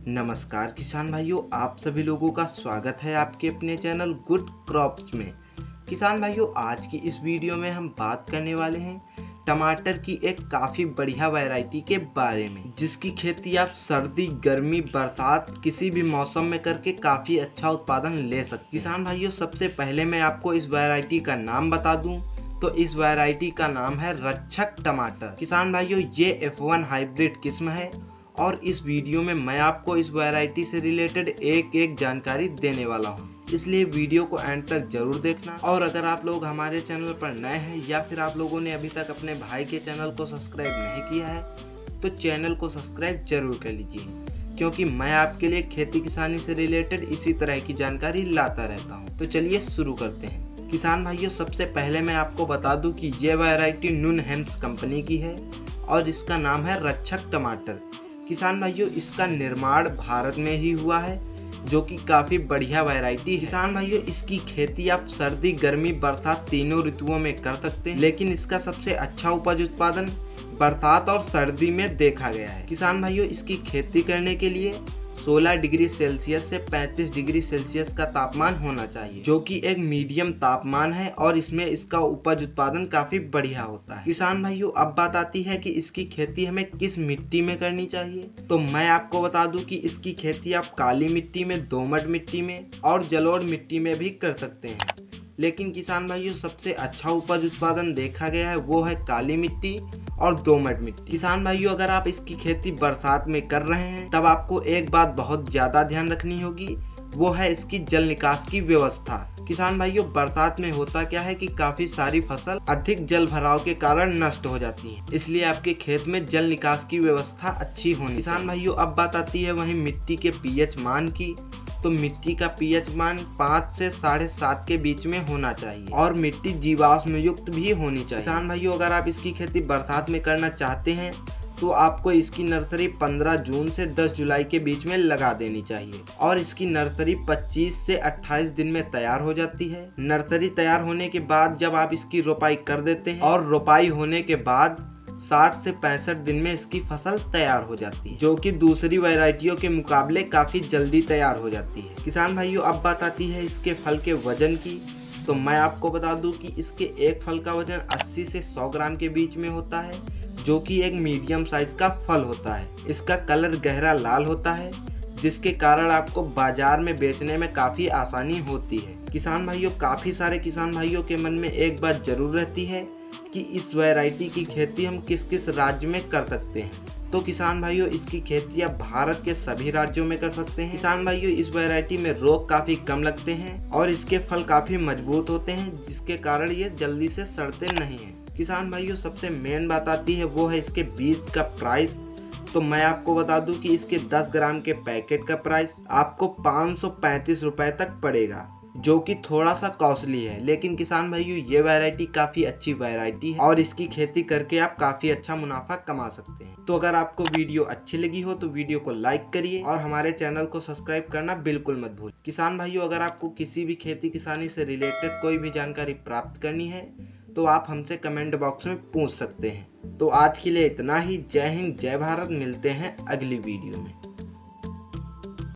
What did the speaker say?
नमस्कार किसान भाइयों, आप सभी लोगों का स्वागत है आपके अपने चैनल गुड क्रॉप्स में। किसान भाइयों, आज की इस वीडियो में हम बात करने वाले हैं टमाटर की एक काफ़ी बढ़िया वैरायटी के बारे में, जिसकी खेती आप सर्दी, गर्मी, बरसात किसी भी मौसम में करके काफ़ी अच्छा उत्पादन ले सकते। किसान भाइयों, सबसे पहले मैं आपको इस वैरायटी का नाम बता दूं तो इस वैरायटी का नाम है रक्षक टमाटर। किसान भाइयों, ये F1 हाइब्रिड किस्म है और इस वीडियो में मैं आपको इस वैरायटी से रिलेटेड एक जानकारी देने वाला हूँ, इसलिए वीडियो को एंड तक जरूर देखना। और अगर आप लोग हमारे चैनल पर नए हैं या फिर आप लोगों ने अभी तक अपने भाई के चैनल को सब्सक्राइब नहीं किया है तो चैनल को सब्सक्राइब जरूर कर लीजिए, क्योंकि मैं आपके लिए खेती किसानी से रिलेटेड इसी तरह की जानकारी लाता रहता हूँ। तो चलिए शुरू करते हैं। किसान भाइयों, सबसे पहले मैं आपको बता दूं कि यह वैरायटी नून हेम्स कंपनी की है और इसका नाम है रक्षक टमाटर। किसान भाइयों, इसका निर्माण भारत में ही हुआ है, जो कि काफ़ी बढ़िया वैरायटी है। किसान भाइयों, इसकी खेती आप सर्दी, गर्मी, बरसात तीनों ऋतुओं में कर सकते हैं, लेकिन इसका सबसे अच्छा उपज उत्पादन बरसात और सर्दी में देखा गया है। किसान भाइयों, इसकी खेती करने के लिए 16 डिग्री सेल्सियस से 35 डिग्री सेल्सियस का तापमान होना चाहिए, जो कि एक मीडियम तापमान है और इसमें इसका उपज उत्पादन काफी बढ़िया होता है। किसान भाइयों, अब बात आती है कि इसकी खेती हमें किस मिट्टी में करनी चाहिए। तो मैं आपको बता दूं कि इसकी खेती आप काली मिट्टी में, दोमट मिट्टी में और जलोढ़ मिट्टी में भी कर सकते हैं, लेकिन किसान भाइयों सबसे अच्छा उपज उत्पादन देखा गया है वो है काली मिट्टी और दोमट मिट्टी। किसान भाइयों, अगर आप इसकी खेती बरसात में कर रहे हैं तब आपको एक बात बहुत ज्यादा ध्यान रखनी होगी, वो है इसकी जल निकास की व्यवस्था। किसान भाइयों, बरसात में होता क्या है कि काफी सारी फसल अधिक जल भराव के कारण नष्ट हो जाती है, इसलिए आपके खेत में जल निकास की व्यवस्था अच्छी होनी। किसान भाइयों, अब बात आती है वहीं मिट्टी के पीएच मान की। तो मिट्टी का पीएच मान 5 से 7.5 के बीच में होना चाहिए और मिट्टी जीवाश्म युक्त भी होनी चाहिए। किसान भाइयों, अगर आप इसकी खेती बरसात में करना चाहते हैं तो आपको इसकी नर्सरी 15 जून से 10 जुलाई के बीच में लगा देनी चाहिए और इसकी नर्सरी 25 से 28 दिन में तैयार हो जाती है। नर्सरी तैयार होने के बाद जब आप इसकी रोपाई कर देते हैं और रोपाई होने के बाद 60 से 65 दिन में इसकी फसल तैयार हो जाती है, जो कि दूसरी वैरायटियों के मुकाबले काफी जल्दी तैयार हो जाती है। किसान भाइयों, अब बात आती है इसके फल के वजन की। तो मैं आपको बता दूं कि इसके एक फल का वजन 80 से 100 ग्राम के बीच में होता है, जो कि एक मीडियम साइज का फल होता है। इसका कलर गहरा लाल होता है, जिसके कारण आपको बाजार में बेचने में काफी आसानी होती है। किसान भाइयों, काफी सारे किसान भाइयों के मन में एक बात जरूर रहती है कि इस वैरायटी की खेती हम किस किस राज्य में कर सकते हैं। तो किसान भाइयों, इसकी खेती आप भारत के सभी राज्यों में कर सकते हैं। किसान भाइयों, इस वैरायटी में रोग काफी कम लगते हैं और इसके फल काफी मजबूत होते हैं, जिसके कारण ये जल्दी से सड़ते नहीं हैं। किसान भाइयों, सबसे मेन बात आती है वो है इसके बीज का प्राइस। तो मैं आपको बता दूं कि इसके 10 ग्राम के पैकेट का प्राइस आपको 535 रुपए तक पड़ेगा, जो कि थोड़ा सा कॉस्टली है। लेकिन किसान भाइयों, ये वैरायटी काफी अच्छी वैरायटी है और इसकी खेती करके आप काफी अच्छा मुनाफा कमा सकते हैं। तो अगर आपको वीडियो अच्छी लगी हो तो वीडियो को लाइक करिए और हमारे चैनल को सब्सक्राइब करना बिल्कुल मत भूलिए। किसान भाइयों, अगर आपको किसी भी खेती किसानी से रिलेटेड कोई भी जानकारी प्राप्त करनी है तो आप हमसे कमेंट बॉक्स में पूछ सकते हैं। तो आज के लिए इतना ही। जय हिंद, जय भारत। मिलते हैं अगली वीडियो में।